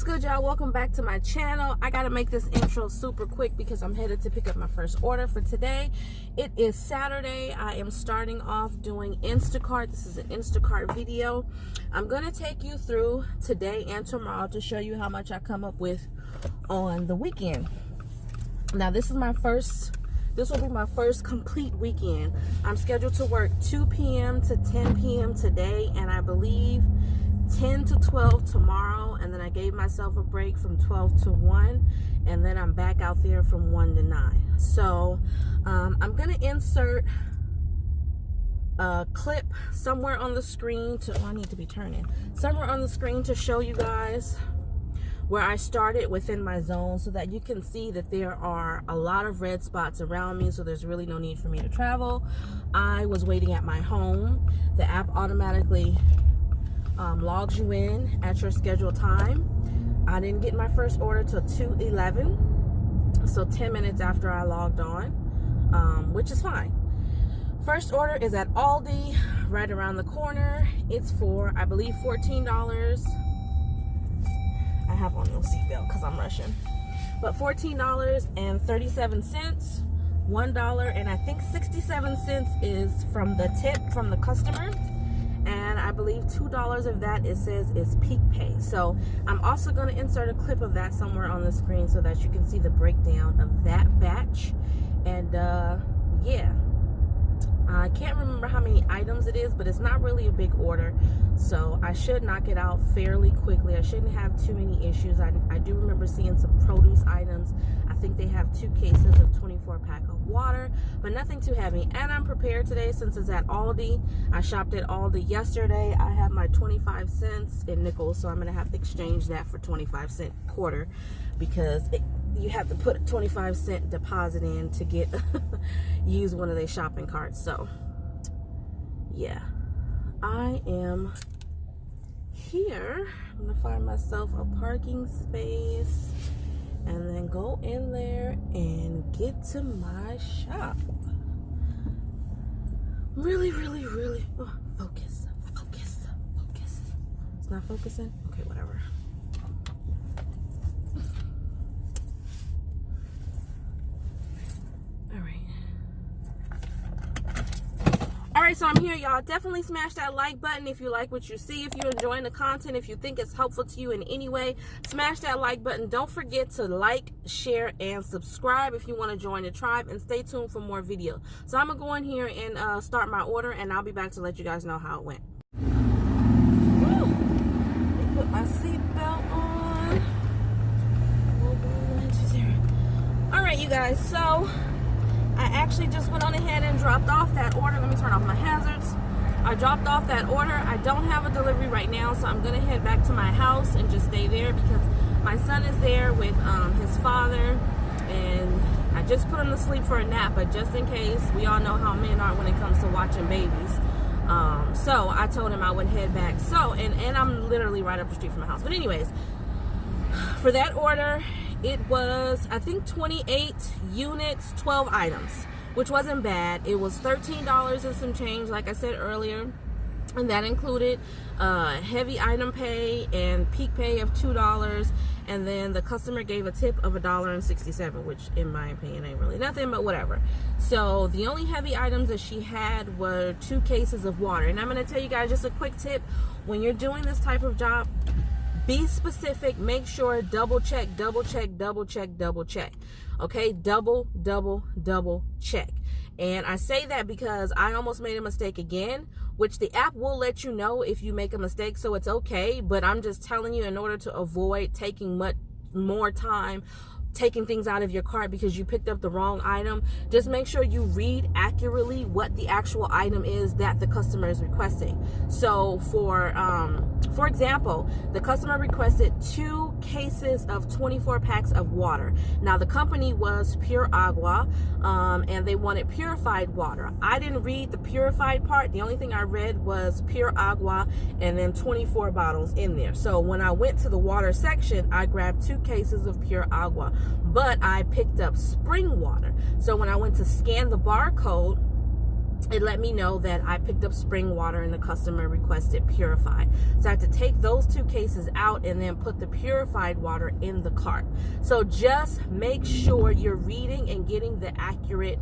good, y'all? Welcome back to my channel. I gotta make this intro super quick because I'm headed to pick up my first order for today. It is Saturday. I am starting off doing Instacart. This is an Instacart video. I'm gonna take you through today and tomorrow to show you how much I come up with on the weekend. Now, this will be my first complete weekend. I'm scheduled to work 2 p.m. to 10 p.m. today, and I believe 10 to 12 tomorrow, and then I gave myself a break from 12 to 1, and then I'm back out there from 1 to 9. So I'm gonna insert a clip somewhere on the screen I need to be turning somewhere on the screen to show you guys where I started within my zone, so that you can see that there are a lot of red spots around me, so there's really no need for me to travel. I was waiting at my home. The app automatically logs you in at your scheduled time. I didn't get my first order till 2:11, so 10 minutes after I logged on, which is fine. First order is at Aldi, right around the corner. It's for, I believe, $14. I have on no seatbelt because I'm rushing, but $14.37, $1, and I think 67 cents is from the tip from the customer. And I believe $2 of that, it says, is peak pay. So I'm also going to insert a clip of that somewhere on the screen so that you can see the breakdown of that batch. And yeah, I can't remember how many items it is, but it's not really a big order, so I should knock it out fairly quickly. I shouldn't have too many issues. I do remember seeing some produce items. I think they have 2 cases of 24-pack of water, but nothing too heavy. And I'm prepared today since it's at Aldi. I shopped at Aldi yesterday. I have my 25 cents in nickels, so I'm going to have to exchange that for 25-cent quarter, because you have to put a 25-cent deposit in to get use one of their shopping carts. So yeah, I am here. I'm gonna find myself a parking space and then go in there and get to my shop. Really focus. It's not focusing? Okay, whatever. Alright, so I'm here, y'all. Definitely smash that like button if you like what you see, if you're enjoying the content, if you think it's helpful to you in any way. Smash that like button. Don't forget to like, share, and subscribe if you want to join the tribe, and stay tuned for more videos. So I'm going to go in here and start my order, and I'll be back to let you guys know how it went. Woo! Let me put my seatbelt on. Alright, you guys, so I actually just went on ahead and dropped off that order. Let me turn off my hazards. I dropped off that order. I don't have a delivery right now, so I'm going to head back to my house and just stay there because my son is there with his father, and I just put him to sleep for a nap, but just in case, we all know how men are when it comes to watching babies. So I told him I would head back. So, and I'm literally right up the street from my house. But anyways, for that order, it was, I think, 28 units, 12 items, which wasn't bad. It was $13 and some change, like I said earlier, and that included heavy item pay and peak pay of $2, and then the customer gave a tip of $1.67, which in my opinion ain't really nothing, but whatever. So the only heavy items that she had were 2 cases of water. And I'm going to tell you guys just a quick tip: when you're doing this type of job, be specific. Make sure, double check. Okay, double check. And I say that because I almost made a mistake again, which the app will let you know if you make a mistake, so it's okay. But I'm just telling you, in order to avoid taking much more time taking things out of your cart because you picked up the wrong item, just make sure you read accurately what the actual item is that the customer is requesting. So for example, the customer requested 2 cases of 24 packs of water. Now the company was Pure Agua, and they wanted purified water. I didn't read the purified part. The only thing I read was Pure Agua and then 24 bottles in there. So when I went to the water section, I grabbed 2 cases of Pure Agua, but I picked up spring water. So when I went to scan the barcode, it let me know that I picked up spring water and the customer requested purified. So I had to take those 2 cases out and then put the purified water in the cart. So just make sure you're reading and getting the accurate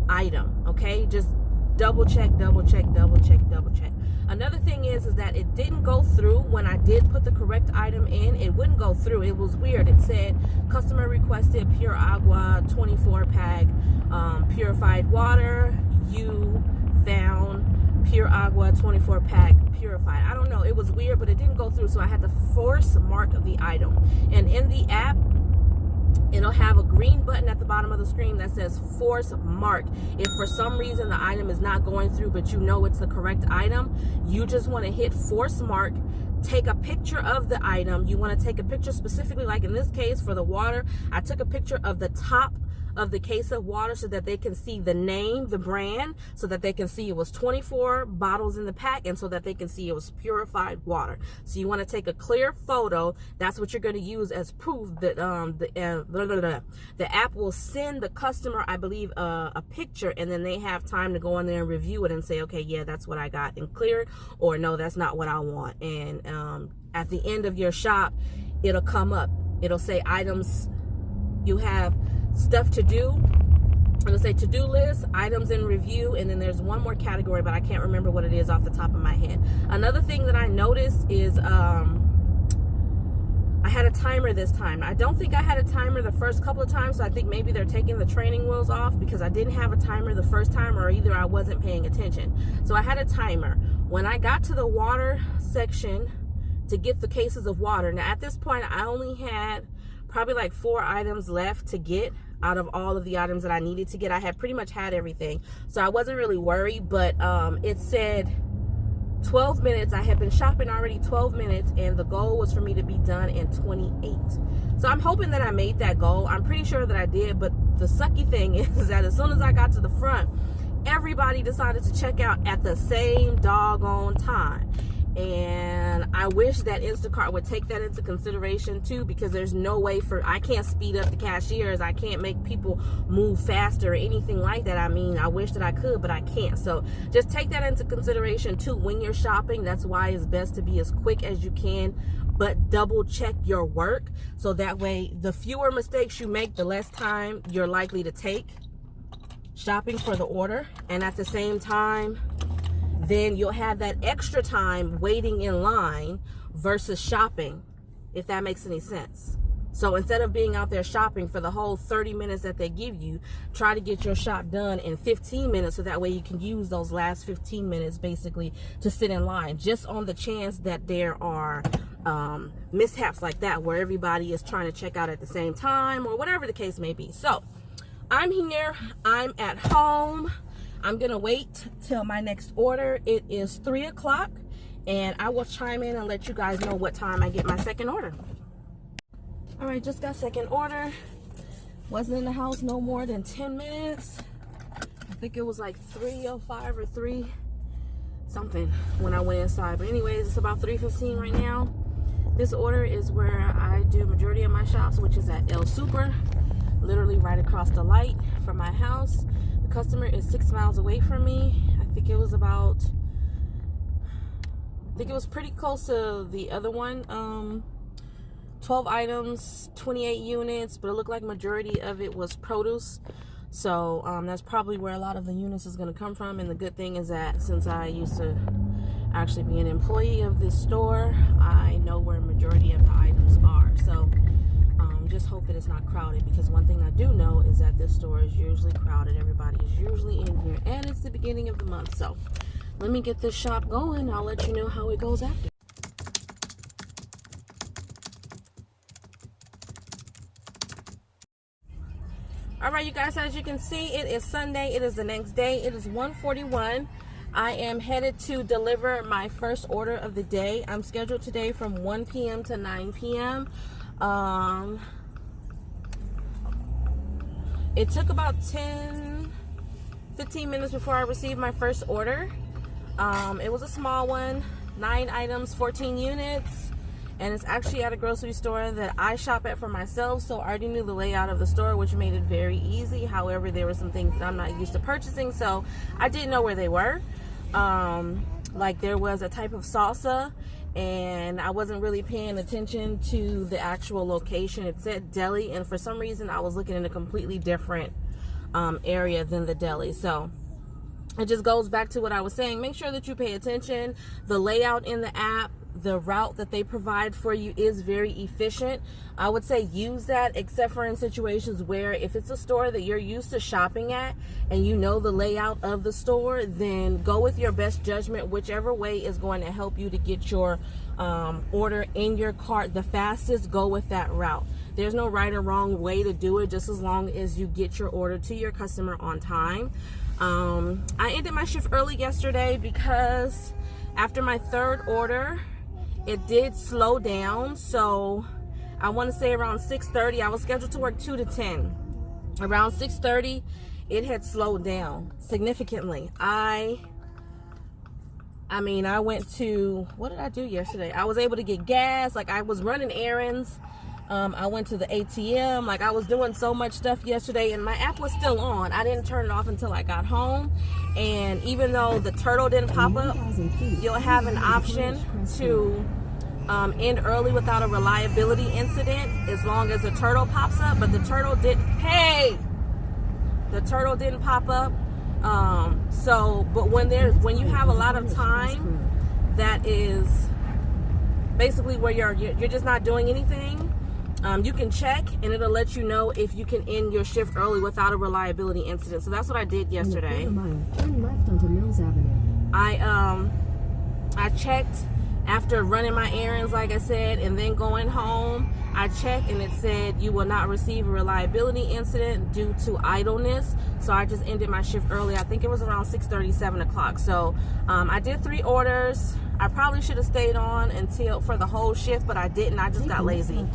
item, okay? Just double check, double check, double check, double check. Another thing is that it didn't go through when I did put the correct item in. It wouldn't go through. It was weird. It said customer requested Pure Agua 24 pack purified water. You found Pure Agua 24 pack purified. I don't know. It was weird, but it didn't go through. So I had to force mark the item. And in the app, it'll have a green button at the bottom of the screen that says force mark. If for some reason the item is not going through, but you know it's the correct item, you just want to hit force mark, take a picture of the item. You want to take a picture specifically, like in this case for the water, I took a picture of the top of the case of water so that they can see the name, the brand, so that they can see it was 24 bottles in the pack, and so that they can see it was purified water. So you want to take a clear photo. That's what you're going to use as proof that the app will send the customer, I believe, a picture, and then they have time to go in there and review it and say, okay, yeah, that's what I got and clear it, or no, that's not what I want. And at the end of your shop, it'll come up. It'll say items you have stuff to do. It'll say to-do list, items in review, and then there's one more category, but I can't remember what it is off the top of my head. Another thing that I noticed is I had a timer this time. I don't think I had a timer the first couple of times, so I think maybe they're taking the training wheels off, because I didn't have a timer the first time, or either I wasn't paying attention. So I had a timer. When I got to the water section to get the cases of water, now at this point I only had probably like 4 items left to get out of all of the items that I needed to get. I had pretty much had everything, so I wasn't really worried, but it said 12 minutes. I had been shopping already 12 minutes, and the goal was for me to be done in 28. So I'm hoping that I made that goal. I'm pretty sure that I did, but the sucky thing is that as soon as I got to the front, everybody decided to check out at the same doggone time. And I wish that Instacart would take that into consideration too, because there's no way I can't speed up the cashiers. I can't make people move faster or anything like that. I mean, I wish that I could, but I can't. So just take that into consideration too when you're shopping. That's why it's best to be as quick as you can, but double check your work. So that way, the fewer mistakes you make, the less time you're likely to take shopping for the order. And at the same time, then you'll have that extra time waiting in line versus shopping, if that makes any sense. So instead of being out there shopping for the whole 30 minutes that they give you, try to get your shop done in 15 minutes, so that way you can use those last 15 minutes basically to sit in line, just on the chance that there are mishaps like that, where everybody is trying to check out at the same time, or whatever the case may be. So I'm here, I'm at home. I'm gonna wait till my next order. It is 3 o'clock, and I will chime in and let you guys know what time I get my second order. All right, just got second order. Wasn't in the house no more than 10 minutes. I think it was like 3:05 or 3 something when I went inside. But anyways, it's about 3:15 right now. This order is where I do majority of my shops, which is at El Super, literally right across the light from my house. The customer is 6 miles away from me. I think it was pretty close to the other one. 12 items, 28 units, but it looked like majority of it was produce. So that's probably where a lot of the units is going to come from. And the good thing is that since I used to actually be an employee of this store, I know where majority of the items are. So just hope that it's not crowded, because one thing I do know is that this store is usually crowded. Everybody is usually in here, and it's the beginning of the month. So let me get this shop going. I'll let you know how it goes after. All right, you guys, as you can see, it is Sunday. It is the next day. It is 1:41. I am headed to deliver my first order of the day. I'm scheduled today from 1 p.m. to 9 p.m. It took about 15 minutes before I received my first order. It was a small one, 9 items, 14 units. and it's actually at a grocery store that I shop at for myself, so I already knew the layout of the store, which made it very easy. However, there were some things that I'm not used to purchasing, so I didn't know where they were. Like there was a type of salsa, and I wasn't really paying attention to the actual location. It said deli, and for some reason I was looking in a completely different area than the deli. So it just goes back to what I was saying. Make sure that you pay attention. The layout in the app, the route that they provide for you is very efficient. I would say use that, except for in situations where if it's a store that you're used to shopping at and you know the layout of the store, then go with your best judgment. Whichever way is going to help you to get your order in your cart the fastest, go with that route. There's no right or wrong way to do it, just as long as you get your order to your customer on time. I ended my shift early yesterday because after my third order, it did slow down. So I want to say around 6:30, I was scheduled to work 2 to 10. Around 6:30, it had slowed down significantly. I went to, what did I do yesterday? I was able to get gas. Like, I was running errands. I went to the ATM. Like, I was doing so much stuff yesterday, and my app was still on. I didn't turn it off until I got home. And even though the turtle didn't pop up, you'll have an option to end early without a reliability incident as long as the turtle pops up. But the turtle didn't. The turtle didn't pop up. But when you have a lot of time, that is basically where you're just not doing anything. You can check, and it'll let you know if you can end your shift early without a reliability incident. So that's what I did yesterday. Turn left onto Mills Avenue. I checked after running my errands, like I said, and then going home. I checked, and it said you will not receive a reliability incident due to idleness. So I just ended my shift early. I think it was around 6:30, 7 o'clock. So I did 3 orders. I probably should have stayed on for the whole shift, but I didn't. I just got lazy.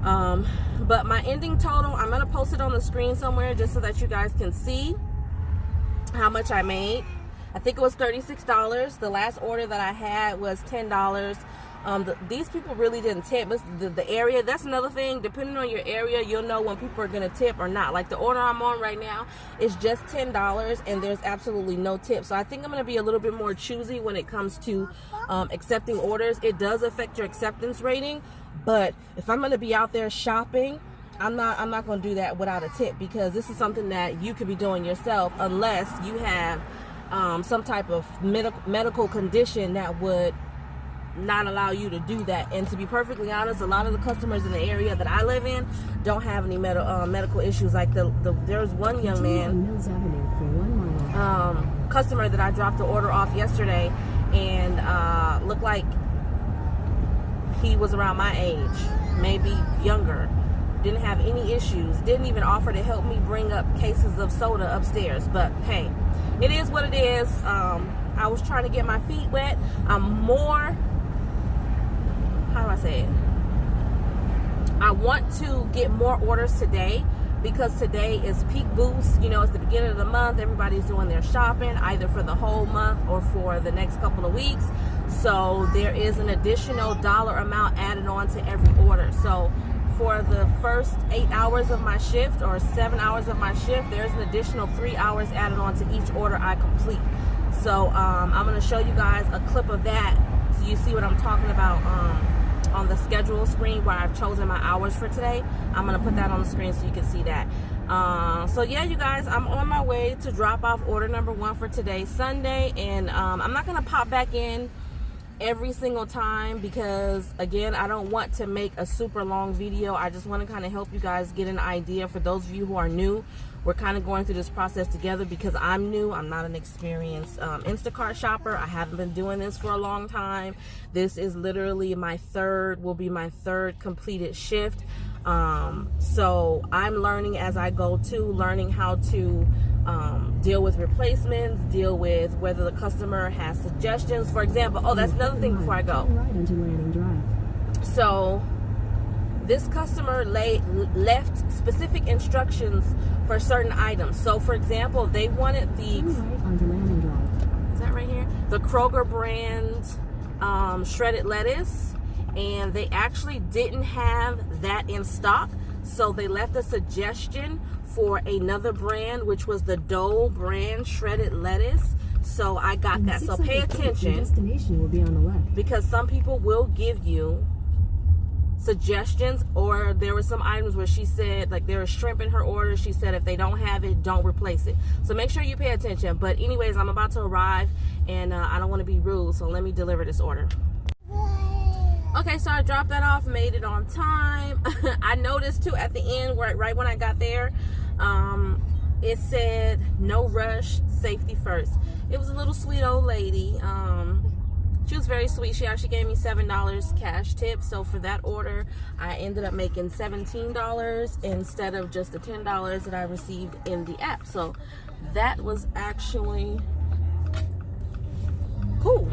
But my ending total, I'm gonna post it on the screen somewhere just so that you guys can see how much I made. I think it was $36. The last order that I had was $10. These people really didn't tip. The area, that's another thing. Depending on your area, you'll know when people are going to tip or not. Like the order I'm on right now is just $10, and there's absolutely no tip. So I think I'm going to be a little bit more choosy when it comes to accepting orders. It does affect your acceptance rating, but if I'm going to be out there shopping, I'm not going to do that without a tip, because this is something that you could be doing yourself unless you have some type of medical condition that would not allow you to do that. And to be perfectly honest, a lot of the customers in the area that I live in don't have any medical issues. Like there's one young man, customer that I dropped the order off yesterday, and looked like he was around my age, maybe younger. Didn't have any issues. Didn't even offer to help me bring up cases of soda upstairs. But hey, it is what it is. I was trying to get my feet wet. I'm more, how do I say it? I want to get more orders today, because today is peak boost. You know, it's the beginning of the month. Everybody's doing their shopping, either for the whole month or for the next couple of weeks. So there is an additional dollar amount added on to every order. So for the first 8 hours of my shift, or 7 hours of my shift, there's an additional 3 hours added on to each order I complete. So I'm going to show you guys a clip of that so you see what I'm talking about on the schedule screen where I've chosen my hours for today. I'm going to put that on the screen so you can see that. So yeah, you guys, I'm on my way to drop off order number 1 for today, Sunday, and I'm not going to pop back in every single time, because again, I don't want to make a super long video. I just want to kind of help you guys get an idea. For those of you who are new, we're kind of going through this process together, because I'm new. I'm not an experienced Instacart shopper. I haven't been doing this for a long time. This is literally will be my third completed shift. So I'm learning as I go too, learning how to deal with replacements, deal with whether the customer has suggestions. For example, that's another thing before I go. So this customer left specific instructions for certain items. So for example, they wanted is that right here? The Kroger brand shredded lettuce, and they actually didn't have that in stock. So they left a suggestion for another brand, which was the Dole brand shredded lettuce. So I got that. So pay attention, destination will be on the left, because some people will give you suggestions. Or there were some items where she said, like, there was shrimp in her order. She said if they don't have it, don't replace it. So make sure you pay attention. But anyways, I'm about to arrive, and I don't want to be rude, so let me deliver this order. Okay, so I dropped that off, made it on time. I noticed too at the end, right when I got there, it said no rush, safety first. It was a little sweet old lady. She was very sweet. She actually gave me $7 cash tip. So for that order, I ended up making $17 instead of just the $10 that I received in the app. So that was actually cool.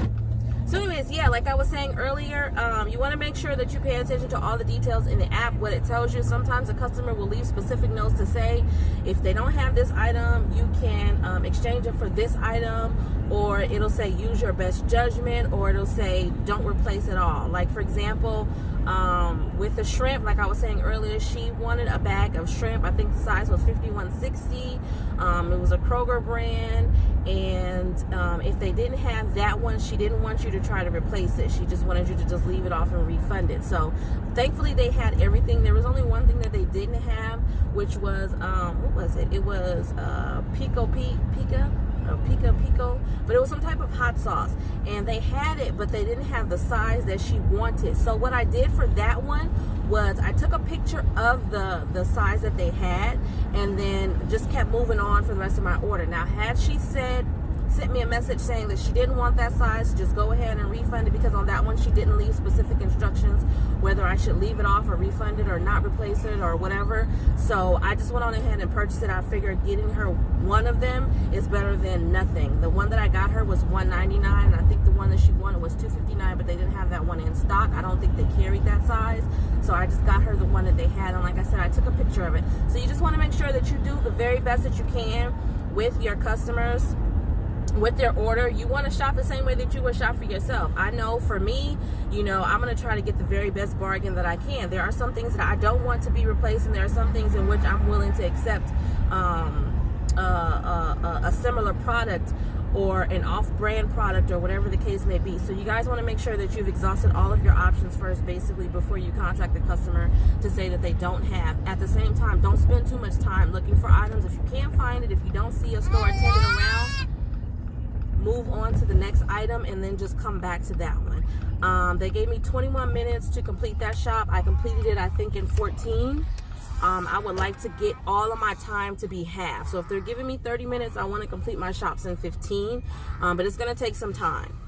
So anyways, yeah, like I was saying earlier, you want to make sure that you pay attention to all the details in the app, what it tells you. Sometimes a customer will leave specific notes to say, if they don't have this item, you can exchange it for this item, or it'll say use your best judgment, or it'll say don't replace it all. Like for example, with the shrimp, like I was saying earlier, she wanted a bag of shrimp. I think the size was 5160. It was a Kroger brand, and if they didn't have that one, she didn't want you to try to replace it. She just wanted you to just leave it off and refund it. So thankfully they had everything. There was only one thing that they didn't have, which was what was it? It was pico, but it was some type of hot sauce, and they had it, but they didn't have the size that she wanted. So what I did for that one was I took a picture of the size that they had, and then just kept moving on for the rest of my order. Now, had she sent me a message saying that she didn't want that size, just go ahead and refund it, because on that one she didn't leave specific instructions whether I should leave it off or refund it or not replace it or whatever. So I just went on ahead and purchased it. I figured getting her one of them is better than nothing. The one that I got her was $1.99, and I think the one that she wanted was $2.59, but they didn't have that one in stock. I don't think they carried that size, so I just got her the one that they had. And like I said, I took a picture of it. So you just want to make sure that you do the very best that you can with your customers, with their order. You want to shop the same way that you would shop for yourself. I know for me, I'm going to try to get the very best bargain that I can. There are some things that I don't want to be replaced, and there are some things in which I'm willing to accept a similar product or an off-brand product or whatever the case may be. So you guys want to make sure that you've exhausted all of your options first, basically, before you contact the customer to say that they don't have. At the same time, don't spend too much time looking for items. If you can't find it, if you don't see a store attendant around, move on to the next item and then just come back to that one. They gave me 21 minutes to complete that shop. I completed it, I think, in 14. I would like to get all of my time to be half. So if they're giving me 30 minutes, I want to complete my shops in 15. But it's going to take some time.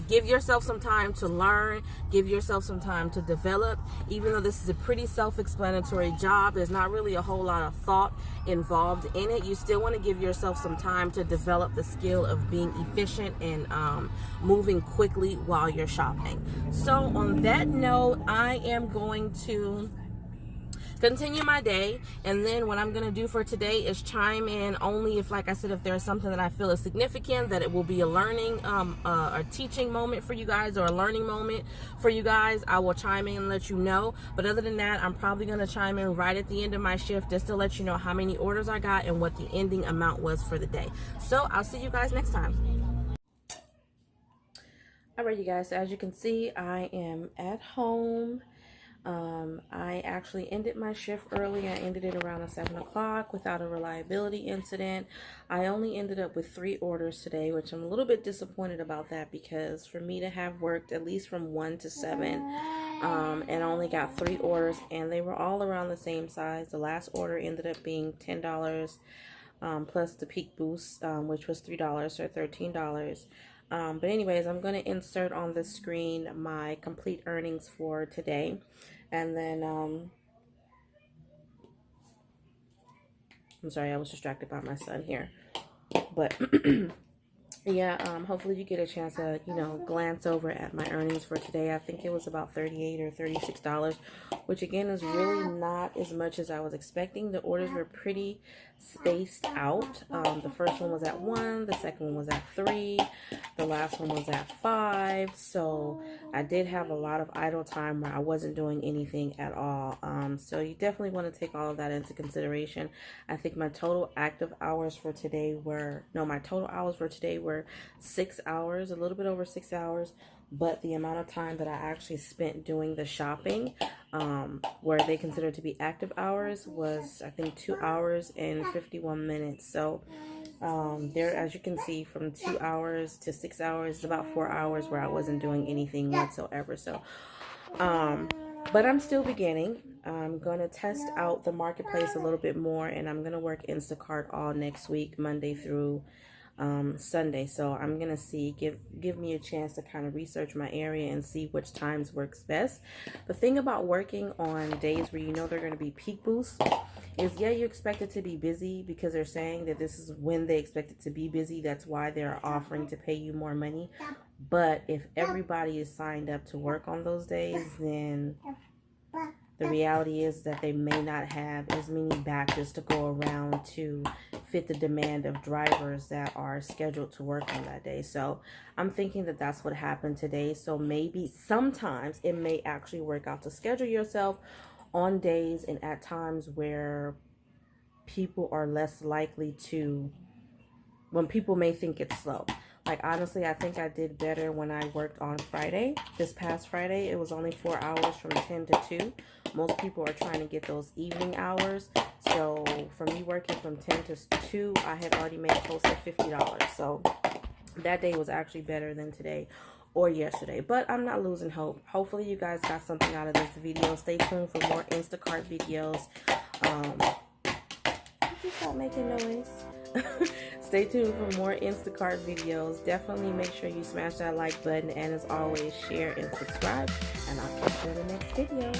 Give yourself some time to learn. Give yourself some time to develop. Even though this is a pretty self-explanatory job, there's not really a whole lot of thought involved in it. You still want to give yourself some time to develop the skill of being efficient and moving quickly while you're shopping. So on that note, I am going to continue my day, and then what I'm going to do for today is chime in only if, like I said, if there's something that I feel is significant, that it will be a learning a teaching moment for you guys, or a learning moment for you guys, I will chime in and let you know. But other than that, I'm probably going to chime in right at the end of my shift just to let you know how many orders I got and what the ending amount was for the day. So I'll see you guys next time. Alright, you guys, so as you can see, I am at home. I actually ended my shift early. I ended it around 7 o'clock without a reliability incident. I only ended up with 3 orders today, which I'm a little bit disappointed about that, because for me to have worked at least from 1 to 7 and only got 3 orders, and they were all around the same size. The last order ended up being $10 plus the peak boost, which was $3 or $13. But anyways, I'm going to insert on the screen my complete earnings for today. And then, I'm sorry, I was distracted by my son here. But yeah, hopefully you get a chance to, glance over at my earnings for today. I think it was about $38 or $36, which again is really not as much as I was expecting. The orders were pretty spaced out. The first one was at 1, the second one was at 3, the last one was at 5. So I did have a lot of idle time where I wasn't doing anything at all. So you definitely want to take all of that into consideration. I think my total active hours for today were, my total hours for today were 6 hours, a little bit over 6 hours, but the amount of time that I actually spent doing the shopping, where they consider to be active hours, was I think 2 hours and 51 minutes. So there, as you can see, from 2 hours to 6 hours is about 4 hours where I wasn't doing anything whatsoever. So but I'm still beginning. I'm going to test out the marketplace a little bit more, and I'm going to work Instacart all next week, Monday through Sunday. So I'm going to see, give me a chance to kind of research my area and see which times works best. The thing about working on days where you know they're going to be peak boosts is, yeah, you expect it to be busy because they're saying that this is when they expect it to be busy. That's why they're offering to pay you more money. But if everybody is signed up to work on those days, then the reality is that they may not have as many batches to go around to fit the demand of drivers that are scheduled to work on that day. So I'm thinking that that's what happened today. So maybe sometimes it may actually work out to schedule yourself on days and at times where people are less likely to, when people may think it's slow. Like, honestly, I think I did better when I worked on Friday. This past Friday, it was only 4 hours from 10 to 2. Most people are trying to get those evening hours. So for me working from 10 to 2, I had already made close to $50. So that day was actually better than today or yesterday. But I'm not losing hope. Hopefully you guys got something out of this video. Stay tuned for more Instacart videos. Just stop making noise. Stay tuned for more Instacart videos. Definitely make sure you smash that like button, and as always, share and subscribe, and I'll catch you in the next video.